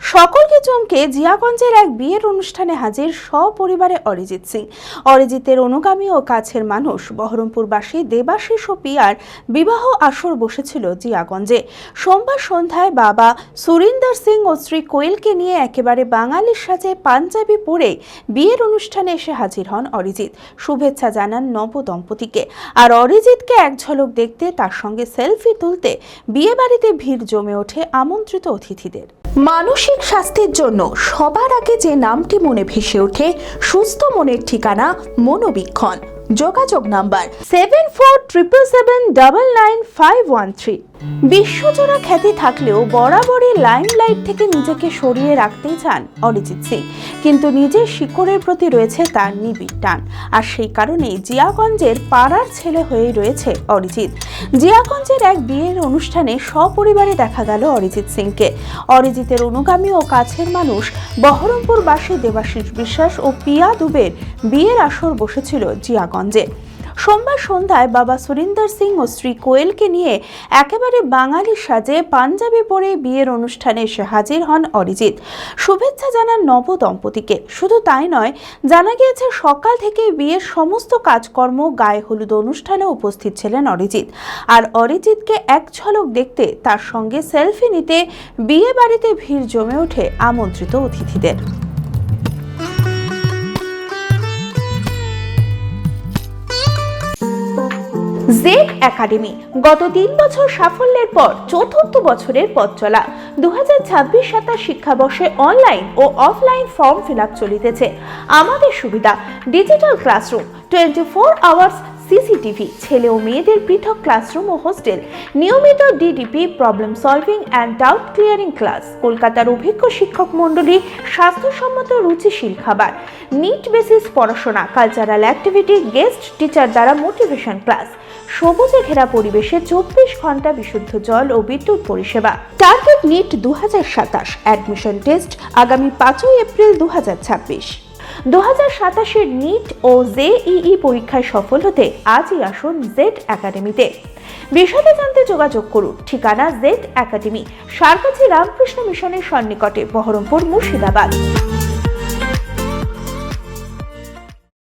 সকলকে চমকে জিয়াগঞ্জের এক বিয়ের অনুষ্ঠানে হাজির সপরিবারে অরিজিৎ সিং। অরিজিতের অনুগামী ও কাছের মানুষ বহরমপুরবাসী দেবাশিস ও পিয়ার বিবাহ আসর বসেছিল জিয়াগঞ্জে। সোমবার সন্ধ্যায় বাবা সুরিন্দর সিং ও স্ত্রী কোয়েলকে নিয়ে একেবারে বাঙালির সাজে পাঞ্জাবি পরে বিয়ের অনুষ্ঠানে এসে হাজির হন অরিজিৎ। শুভেচ্ছা জানান নবদম্পতিকে। আর অরিজিৎকে এক ঝলক দেখতে, তার সঙ্গে সেলফি তুলতে বিয়ে বাড়িতে ভিড় জমে ওঠে আমন্ত্রিত অতিথিদের। মানসিক স্বাস্থ্যের জন্য সবার আগে যে নামটি মনে ভেসে ওঠে, সুস্থ মনের ঠিকানা মনোবীক্ষণ। যোগাযোগ নাম্বার 7477799513। বিশ্বজোড়া খ্যাতি থাকলেও বরাবরই লাইমলাইট থেকে নিজেকে সরিয়ে রাখতেই চান অরিজিৎ সিং, কিন্তু নিজের শিকড়ের প্রতি রয়েছে তার নিবিড় টান। আর সেই কারণেই জিয়াগঞ্জের পাড়ার ছেলে হয়েই রয়েছে অরিজিৎ। জিয়াগঞ্জের এক বিয়ের অনুষ্ঠানে সপরিবারে দেখা গেল অরিজিৎ সিংকে। অরিজিতের অনুগামী ও কাছের মানুষ বহরমপুরবাসী দেবাশিস বিশ্বাস ও পিয়া দুবের বিয়ের আসর বসেছিল জিয়াগঞ্জে। সোমবার সন্ধ্যায় বাবা সুরিন্দর সিং ও স্ত্রী কোয়েলকে নিয়ে একেবারে বাঙালির সাজে পাঞ্জাবি পরে বিয়ের অনুষ্ঠানে এসে হাজির হন অরিজিৎ। শুভেচ্ছা জানান নবদম্পতিকে। শুধু তাই নয়, জানা গিয়েছে সকাল থেকে বিয়ের সমস্ত কাজকর্ম, গায়ে হলুদ অনুষ্ঠানে উপস্থিত ছিলেন অরিজিৎ। আর অরিজিৎকে এক ঝলক দেখতে, তার সঙ্গে সেলফি নিতে বিয়ে বাড়িতে ভিড় জমে ওঠে আমন্ত্রিত অতিথিদের। জেড একাডেমি গত 3 বছর সাফল্যের পর চতুর্থ বছরের পথ চলা। 2026-27 শিক্ষাবর্ষে অনলাইন ও অফলাইন ফর্ম ফিল আপ চলিতেছে। আমাদের সুবিধা ডিজিটাল ক্লাসরুম, 24 আওয়ার্স সিসিটিভি, ছেলে ও মেয়েদের পৃথক ক্লাসরুম ও হোস্টেল, নিয়মিত DDP, problem solving and doubt clearing class, কলকাতার অভিজ্ঞ শিক্ষক মণ্ডলী, স্বাস্থ্যসম্মত রুচিশীল খাবার, নিট বেসিস পড়াশোনা, কালচারাল অ্যাক্টিভিটি, গেস্ট টিচার দ্বারা মোটিভেশন ক্লাস, সবুজে ঘেরা পরিবেশে 24 ঘন্টা বিশুদ্ধ জল ও বিদ্যুৎ পরিষেবা। টার্গেট নিট 2027, অ্যাডমিশন টেস্ট আগামী 5 এপ্রিল 2026। 2027-এর নিট ও জেইই পরীক্ষায় সফল হতে আজই আসুন জেড একাডেমিতে। বিশদে জানতে যোগাযোগ করুন। ঠিকানা জেড একাডেমি, সারকাছি রামকৃষ্ণ মিশনের সন্নিকটে, বহরমপুর, মুর্শিদাবাদ।